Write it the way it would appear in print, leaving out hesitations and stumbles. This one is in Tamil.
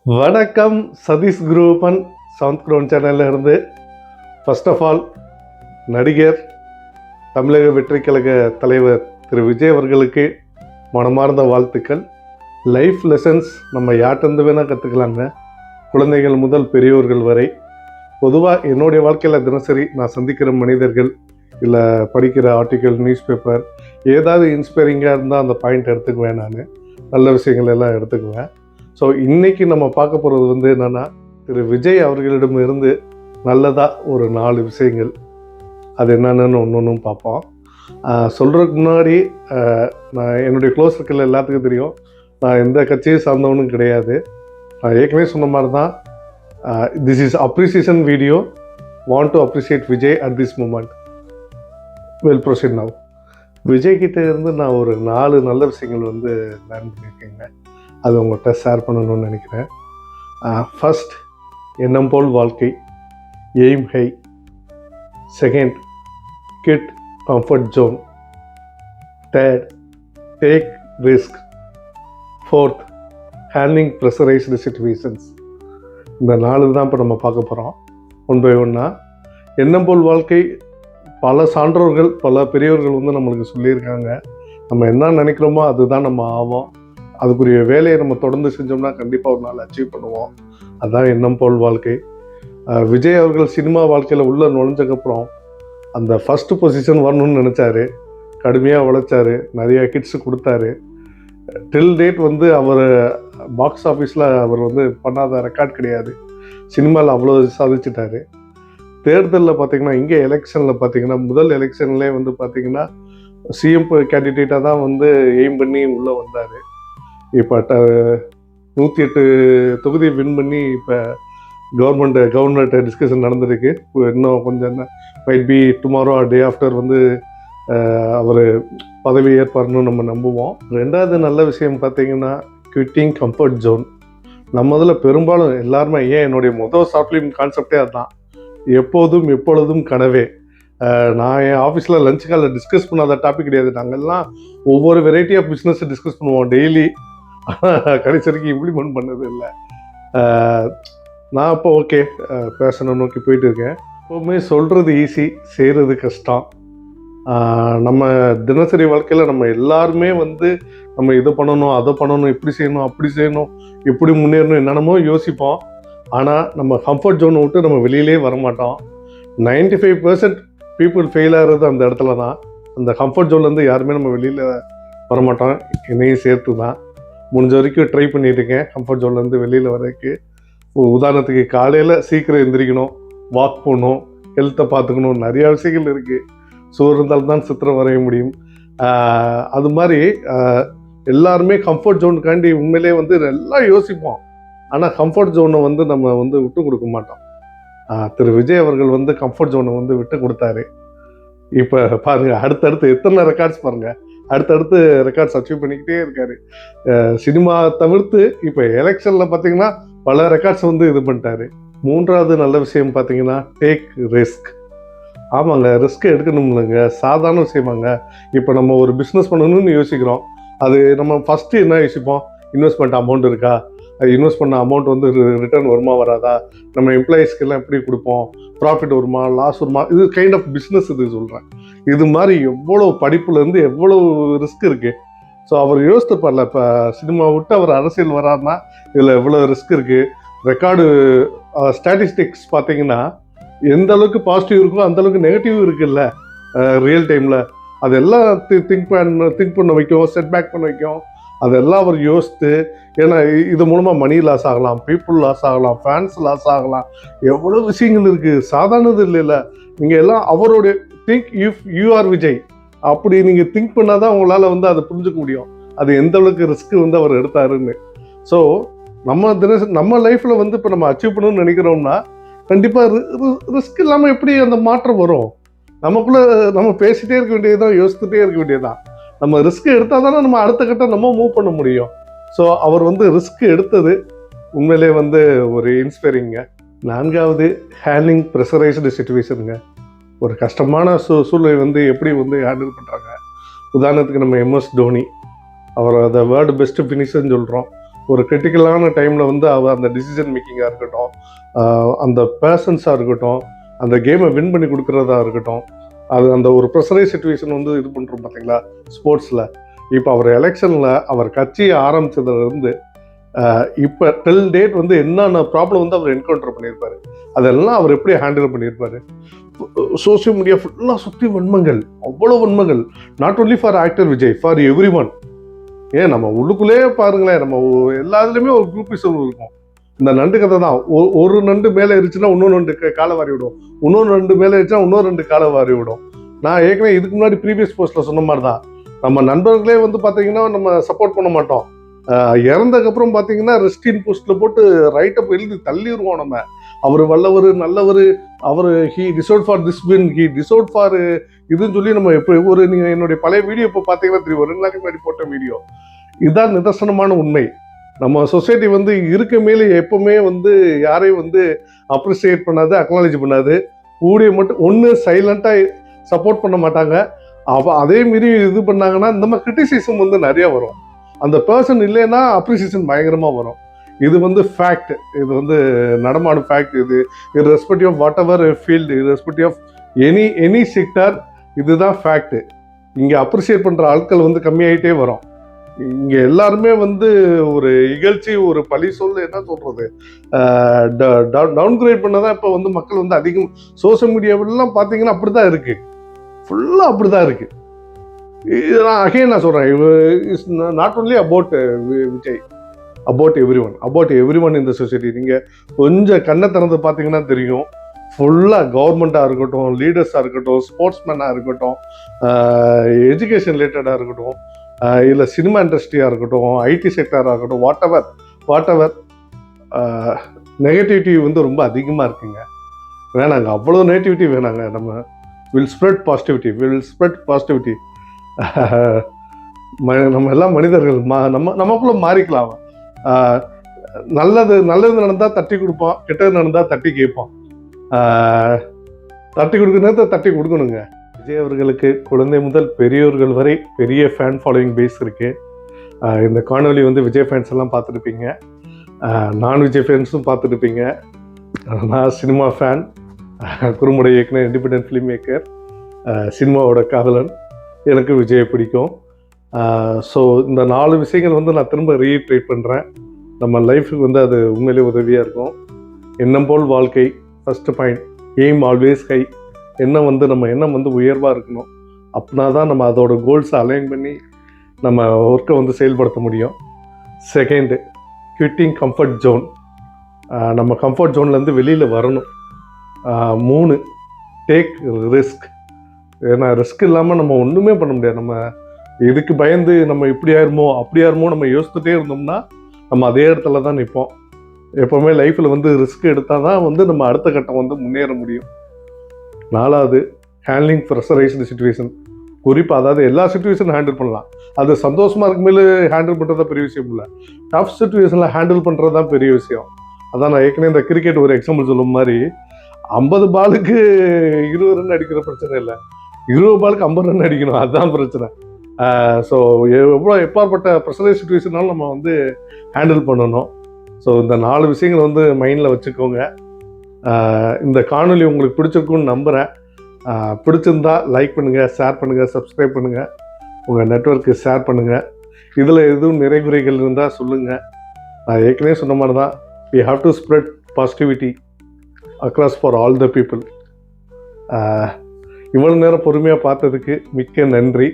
வணக்கம். சதீஷ் குரூப்பன் சவுண்ட் க்ரௌன் சேனலில் இருந்து. ஃபர்ஸ்ட் ஆஃப் ஆல், நடிகர், தமிழக வெற்றிக் கழக தலைவர் திரு விஜய் அவர்களுக்கு மனமார்ந்த வாழ்த்துக்கள். லைஃப் லெசன்ஸ் நம்ம யார்கிட்டருந்து வேணால் கற்றுக்கலாங்க, குழந்தைகள் முதல் பெரியோர்கள் வரை. பொதுவாக என்னுடைய வாழ்க்கையில் தினசரி நான் சந்திக்கிற மனிதர்கள், இல்லை படிக்கிற ஆர்டிக்கல், நியூஸ் பேப்பர், ஏதாவது இன்ஸ்பைரிங்காக இருந்தால் அந்த பாயிண்ட் எடுத்துக்குவேன். நான் நல்ல விஷயங்கள் எல்லாம் எடுத்துக்குவேன். ஸோ இன்றைக்கி நம்ம பார்க்க போகிறது என்னென்னா, திரு விஜய் அவர்களிடமிருந்து நல்லதாக ஒரு 4 விஷயங்கள். அது என்னென்னு ஒன்று பார்ப்போம். சொல்கிறதுக்கு முன்னாடி நான் என்னுடைய க்ளோஸ் சர்க்கிள் எல்லாத்துக்கும் தெரியும், நான் எந்த கட்சியை சார்ந்தவனும் கிடையாது. நான் ஏற்கனவே சொன்ன மாதிரி தான், this is appreciation video. Want to appreciate Vijay at this moment. Well proceed now. Vijay கிட்டே இருந்து நான் ஒரு 4 நல்ல விஷயங்கள் லேர்ன் பண்ணியிருக்கேங்க. அது உங்கள்கிட்ட ஷேர் பண்ணணும்னு நினைக்கிறேன். ஃபர்ஸ்ட், எண்ணம் போல் வாழ்க்கை, aim high. Second, get comfort zone. Third, take risk. Fourth, handling pressurised situations. இந்த 4 தான் இப்போ நம்ம பார்க்க போகிறோம், ஒன் பை ஒன்னாக. எண்ணம் போல் வாழ்க்கை, பல சான்றோர்கள், பல பெரியவர்கள் நம்மளுக்கு சொல்லியிருக்காங்க. நம்ம என்ன நினைக்கிறோமோ அதுதான் நம்ம ஆவோம். அதுக்குரிய வேலையை நம்ம தொடர்ந்து செஞ்சோம்னா கண்டிப்பாக ஒரு நாள் அச்சீவ் பண்ணுவோம். அதுதான் எண்ணம் போல் வாழ்க்கை. விஜய் அவர்கள் சினிமா வாழ்க்கையில் உள்ளே நுழைஞ்சக்கப்புறம் அந்த ஃபஸ்ட்டு பொசிஷன் வரணும்னு நினச்சாரு. கடுமையாக உழைச்சாரு, நிறைய கிட்ஸு கொடுத்தாரு. டில் டேட் அவர் பாக்ஸ் ஆஃபீஸில் அவர் பண்ணாத ரெக்கார்ட் கிடையாது. சினிமாவில் அவ்வளோ சாதிச்சிட்டாரு. தேர்தலில் பார்த்திங்கன்னா, இங்கே எலெக்ஷனில் பார்த்திங்கன்னா, முதல் எலெக்ஷன்லேயே பார்த்திங்கன்னா சிஎம் கேண்டிடேட்டாக தான் எய்ம் பண்ணி உள்ளே வந்தார். இப்போ 108 தொகுதி வின் பண்ணி இப்போ கவர்மெண்ட் டிஸ்கஷன் நடந்திருக்கு. இன்னும் கொஞ்சம் might be tomorrow day after அவர் பதவி ஏற்பாருன்னு நம்ம நம்புவோம். 2வது நல்ல விஷயம் பார்த்திங்கன்னா, குவிட்டிங் கம்ஃபர்ட் ஜோன். நம்ம இதில் பெரும்பாலும் எல்லாருமே, ஏன் என்னுடைய முதல் ஷார்ட் ஃபிலிம் கான்செப்டே அதுதான், எப்போதும் எப்பொழுதும் கனவே. நான் என் ஆஃபீஸில் லஞ்ச் காலில் டிஸ்கஸ் பண்ணாத டாபிக் கிடையாது. நாங்கள்லாம் ஒவ்வொரு வெரைட்டி ஆஃப் பிஸ்னஸை டிஸ்கஸ் பண்ணுவோம் டெய்லி. கடைசி வரைக்கும் இம்ப்ளிமெண்ட் பண்ணது இல்லை. நான் இப்போ ஓகே, பேஷனை நோக்கி போயிட்டு இருக்கேன். எப்போவுமே சொல்கிறது ஈஸி, செய்கிறது கஷ்டம். நம்ம தினசரி வாழ்க்கையில் நம்ம எல்லாருமே நம்ம இதை பண்ணணும், அதை பண்ணணும், இப்படி செய்யணும், அப்படி செய்யணும், இப்படி முன்னேறணும், என்னென்னமோ யோசிப்போம். ஆனால் நம்ம கம்ஃபர்ட் ஜோனை விட்டு நம்ம வெளியிலே வரமாட்டோம். 95% பீப்புள் ஃபெயில் ஆகிறது அந்த இடத்துல தான். அந்த கம்ஃபர்ட் ஜோன்லேருந்து யாருமே நம்ம வெளியில் வரமாட்டோம், என்னையும் சேர்த்து தான். முடிஞ்ச வரைக்கும் ட்ரை பண்ணிட்டுருக்கேன் கம்ஃபர்ட் ஜோன்லேருந்து வெளியில் வரதுக்கு. உதாரணத்துக்கு, காலையில் சீக்கிரம் எந்திரிக்கணும், வாக் போகணும், ஹெல்த்தை பார்த்துக்கணும், நிறையா விஷயங்கள் இருக்குது. சோறு இருந்தாலும் தான் சித்திரம் வரைய முடியும். அது மாதிரி எல்லாருமே கம்ஃபர்ட் ஜோனுக்காண்டி உண்மையிலே எல்லாம் யோசிப்போம். ஆனால் கம்ஃபர்ட் ஜோனை நம்ம விட்டு கொடுக்க மாட்டோம். திரு விஜய் அவர்கள் கம்ஃபர்ட் ஜோனை விட்டு கொடுத்தாரு. இப்போ பாருங்கள், அடுத்தடுத்து எத்தனை ரெக்கார்ட்ஸ் பாருங்கள், அடுத்தடுத்து ரெக்கார்ட்ஸ் அச்சீவ் பண்ணிக்கிட்டே இருக்காரு. சினிமா தவிர்த்து இப்போ எலெக்ஷனில் பார்த்தீங்கன்னா பல ரெக்கார்ட்ஸ் இது பண்ணிட்டாரு. 3வது நல்ல விஷயம் பார்த்தீங்கன்னா, டேக் ரிஸ்க். ஆமாங்க, ரிஸ்க் எடுக்கணும்லங்க, சாதாரண விஷயமாங்க. இப்போ நம்ம ஒரு பிஸ்னஸ் பண்ணணும்னு யோசிக்கிறோம். அது நம்ம ஃபஸ்ட்டு என்ன யோசிப்போம், இன்வெஸ்ட்மெண்ட் அமௌண்ட் இருக்கா, அது இன்வெஸ்ட் பண்ண அமௌண்ட் ரிட்டர்ன் வருமா வராதா, நம்ம எம்ப்ளாயீஸ்க்கெல்லாம் எப்படி கொடுப்போம், ப்ராஃபிட் வருமா லாஸ் வருமா, இது கைண்ட் ஆஃப் பிஸ்னஸ் இது சொல்கிறேன். இது மாதிரி எவ்வளோ படிப்புலேருந்து எவ்வளோ ரிஸ்க் இருக்குது. ஸோ அவர் யோசித்துப்பார்ல, இப்போ சினிமா விட்டு அவர் அரசியல் வராருன்னா இதில் எவ்வளோ ரிஸ்க் இருக்குது. ரெக்கார்டு ஸ்டாட்டிஸ்டிக்ஸ் பார்த்தீங்கன்னா, எந்த அளவுக்கு பாசிட்டிவ் இருக்கோ அந்தளவுக்கு நெகட்டிவ் இருக்குல்ல ரியல் டைமில். அதெல்லாம் திங்க் பண்ண வைக்கும், செட்பேக் பண்ண வைக்கும். அதெல்லாம் அவர் யோசித்து, ஏன்னா இது மூலமாக மணி லாஸ் ஆகலாம், பீப்புள் லாஸ் ஆகலாம், ஃபேன்ஸ் லாஸ் ஆகலாம், எவ்வளோ விஷயங்கள் இருக்குது, சாதாரணது இல்லைல்ல. நீங்கள் எல்லாம் அவருடைய think if you are Vijay, அப்படி நீங்கள் திங்க் பண்ணால் தான் உங்களால் அதை புரிஞ்சுக்க முடியும், அது எந்த அளவுக்கு ரிஸ்க்கு அவர் எடுத்தாருன்னு. ஸோ நம்ம லைஃப்பில் இப்போ நம்ம அச்சீவ் பண்ணணும்னு நினைக்கிறோம்னா கண்டிப்பாக ரிஸ்க் இல்லாமல் எப்படி அந்த மாற்றம் வரும்? நமக்குள்ளே நம்ம பேசிகிட்டே இருக்க வேண்டியதுதான், யோசிச்சுட்டே இருக்க வேண்டியதுதான். நம்ம ரிஸ்க் எடுத்தால் தானே நம்ம அடுத்த கட்டம் நம்ம மூவ் பண்ண முடியும். ஸோ அவர் ரிஸ்க் எடுத்தது உண்மையிலே ஒரு இன்ஸ்பைரிங்க. 4வது, ஹேண்ட்லிங் ப்ரெஷரைஸ்டு சிச்சுவேஷனுங்க. ஒரு கஷ்டமான சூழ்நிலை எப்படி ஹேண்டில் பண்ணுறாங்க. உதாரணத்துக்கு நம்ம MS தோனி, அவர் அதை வேர்ல்டு பெஸ்ட்டு ஃபினிஷர்னு சொல்கிறோம். ஒரு கிரிட்டிக்கலான டைமில் வந்து அந்த டிசிஷன் மேக்கிங்காக இருக்கட்டும், அந்த பேஷன்ஸாக இருக்கட்டும், அந்த கேமை வின் பண்ணி கொடுக்குறதா இருக்கட்டும், அது அந்த ஒரு ப்ரெஷரைஸ் சிச்சுவேஷன் வந்து இது பண்ணுறோம் பார்த்தீங்களா ஸ்போர்ட்ஸில். இப்போ அவர் எலெக்ஷனில் அவர் கட்சியை ஆரம்பித்ததுலேருந்து இப்போ டில் டேட் வந்து என்னென்ன ப்ராப்ளம் வந்து அவர் என்கவுண்டர் பண்ணியிருப்பாரு, அதெல்லாம் அவர் எப்படி ஹேண்டில் பண்ணியிருப்பாரு. சோசியல் மீடியா ஃபுல்லாக சுற்றி வன்மங்கள், அவ்வளோ வன்மங்கள். Not only for actor Vijay, for everyone. ஏன் நம்ம உள்ளுக்குள்ளேயே பாருங்களேன், நம்ம எல்லாத்துலேயுமே ஒரு குரூப்பிசம் இருக்கும். இந்த நண்டு கதை தான். ஒரு நண்டு மேலே இருந்துச்சுன்னா இன்னொன்று நண்டு காலை வாரி விடும், இன்னொன்று நண்டு மேலே இருந்துச்சுன்னா இன்னொரு ரெண்டு காலை வாரி விடும். நான் ஏற்கனவே இதுக்கு முன்னாடி ப்ரீவியஸ் போஸ்ட்டில் சொன்ன மாதிரி தான், நம்ம நண்பர்களே வந்து பார்த்தீங்கன்னா நம்ம சப்போர்ட் பண்ண மாட்டோம். இறந்ததுக்கப்புறம் பார்த்தீங்கன்னா ரெஸ்டின் போஸ்ட்டில் போட்டு ரைட்டப் எழுதி தள்ளிடுவோம் நம்ம. அவர் வல்லவர், நல்லவர், அவர் he deserved for this win, he deserved for இதுன்னு சொல்லி நம்ம எப்போ ஒரு நீங்கள் என்னுடைய பழைய வீடியோ இப்போ பார்த்தீங்கன்னா தெரியும், 2 நாளைக்கு முன்னாடி போட்ட வீடியோ. இதுதான் நிதர்சனமான உண்மை. நம்ம சொசைட்டி வந்து இருக்க மேலே எப்பவுமே வந்து யாரையும் வந்து அப்ரிசியேட் பண்ணாது, அக்னாலேஜ் பண்ணாது. ஊழிய மட்டும் ஒன்று சைலண்ட்டாக சப்போர்ட் பண்ண மாட்டாங்க. அதே மாரி இது பண்ணாங்கன்னா இந்த மாதிரி கிரிட்டிசிசம் வந்து நிறைய வரும். அந்த பர்சன் இல்லைன்னா அப்ரிசியேஷன் பயங்கரமாக வரும். இது வந்து ஃபேக்ட், இது வந்து நடமாடும் ஃபேக்ட். இது irrespective of whatever field, irrespective of any sector, இதுதான் ஃபேக்ட். இங்கே அப்ரிசியேட் பண்ணுற ஆட்கள் வந்து கம்மியாயிட்டே வரும். இங்கே எல்லாருமே வந்து ஒரு இகழ்ச்சி, ஒரு பழி சொல்ல என்ன சொல்றது, டவுன்கிரேட் பண்ணதான் இப்போ வந்து மக்கள் வந்து அதிகம். சோசியல் மீடியாவிலாம் பார்த்தீங்கன்னா அப்படிதான் இருக்கு, ஃபுல்லாக அப்படிதான் இருக்கு. நான் அகைன் நான் சொல்றேன், is not only about Vijay, about every one இந்த சொசைட்டி. நீங்கள் கொஞ்சம் கண்ணை திறந்து பார்த்தீங்கன்னா தெரியும், ஃபுல்லாக கவர்மெண்ட்டாக இருக்கட்டும், லீடர்ஸாக இருக்கட்டும், ஸ்போர்ட்ஸ்மேனாக இருக்கட்டும், எஜுகேஷன் ரிலேட்டடாக இருக்கட்டும், இல்லை சினிமா இண்டஸ்ட்ரியாக இருக்கட்டும், ஐடி செக்டராக இருக்கட்டும், வாட் எவர் நெகட்டிவிட்டி வந்து ரொம்ப அதிகமாக இருக்குங்க. வேணாங்க, அவ்வளோ நெகட்டிவிட்டி வேணாங்க. நம்ம வில் ஸ்ப்ரெட் பாசிட்டிவிட்டி. நம்ம எல்லாம் மனிதர்கள், நமக்குள்ள மாறிக்கலாம். நல்லது நடந்தால் தட்டி கொடுப்போம், கெட்டது நடந்தால் தட்டி கேட்போம். தட்டி கொடுக்கணுங்க, தட்டி கொடுக்கணுங்க. விஜய் அவர்களுக்கு குழந்தை முதல் பெரியோர்கள் வரை பெரிய ஃபேன் ஃபாலோவிங் பேஸ் இருக்கு. இந்த காணொலி வந்து விஜய் ஃபேன்ஸ் எல்லாம் பார்த்துருப்பீங்க, நான் விஜய் ஃபேன்ஸும் பார்த்துருப்பீங்க. நான் சினிமா ஃபேன், குறும்பட இயக்குனர், இண்டிபெண்டன்ட் ஃபிலிம் மேக்கர், சினிமாவோட காதலன். எனக்கு விஜயை பிடிக்கும். ஸோ இந்த 4 விஷயங்கள் வந்து நான் திரும்ப ரீட்ரேட் பண்ணுறேன். நம்ம லைஃபுக்கு வந்து அது உண்மையிலே உதவியாக இருக்கும். எண்ணம் போல் வாழ்க்கை, first point. Aim always high. எண்ணம் வந்து நம்ம எண்ணம் வந்து உயர்வாக இருக்கணும். அப்படின்னா தான் நம்ம அதோட கோல்ஸை அலைன் பண்ணி நம்ம ஒர்க்கை வந்து செயல்படுத்த முடியும். Second, quitting comfort zone. நம்ம கம்ஃபர்ட் ஜோன்லேருந்து வெளியில் வரணும். 3, டேக் ரிஸ்க். ஏன்னா ரிஸ்க் இல்லாமல் நம்ம ஒன்றுமே பண்ண முடியாது. நம்ம இதுக்கு பயந்து நம்ம இப்படி ஆயிருமோ அப்படி ஆயிருமோ நம்ம யோசிச்சுட்டே இருந்தோம்னா நம்ம அதே இடத்துல தான் நிற்போம். எப்போவுமே லைஃப்பில் வந்து ரிஸ்க் எடுத்தால் தான் வந்து நம்ம அடுத்த கட்டம் வந்து முன்னேற முடியும். 4வது, ஹேண்ட்லிங் ப்ரெஷரைஸ்டு சுச்சுவேஷன். குறிப்பாக அதாவது எல்லா சுச்சுவேஷனும் ஹேண்டில் பண்ணலாம். அது சந்தோஷமாக இருக்க மேலே ஹேண்டில் பண்ணுறது தான் பெரிய விஷயம் இல்லை, டஃப் சுச்சுவேஷனில் ஹேண்டில் பண்ணுறது தான் பெரிய விஷயம். அதான் நான் ஏற்கனவே இந்த கிரிக்கெட் ஒரு எக்ஸாம்பிள் சொல்லும் மாதிரி, 50 பாலுக்கு 20 ரன் அடிக்கிற பிரச்சனை இல்லை, 20 பாலுக்கு 50 ரன் அடிக்கணும், அதுதான் பிரச்சனை. ஸோ எப்பாற்பட்ட ப்ரெஷரைஸ் சுச்சுவேஷனாலும் நம்ம வந்து ஹேண்டில் பண்ணணும். ஸோ இந்த 4 விஷயங்கள் வந்து மைண்டில் வச்சுக்கோங்க. இந்த காணொலி உங்களுக்கு பிடிச்சிருக்குன்னு நம்புகிறேன். பிடிச்சிருந்தா லைக் பண்ணுங்கள், ஷேர் பண்ணுங்கள், சப்ஸ்கிரைப் பண்ணுங்கள், உங்கள் நெட்வொர்க்கு ஷேர் பண்ணுங்கள். இதில் எதுவும் நிறைகுறைகள் இருந்தால் சொல்லுங்கள். நான் ஏற்கனவே சொன்ன மாதிரி தான், we have to spread positivity across for all the people. இவ்வளோ நேரம் பொறுமையாக பார்த்ததுக்கு மிக்க நன்றி.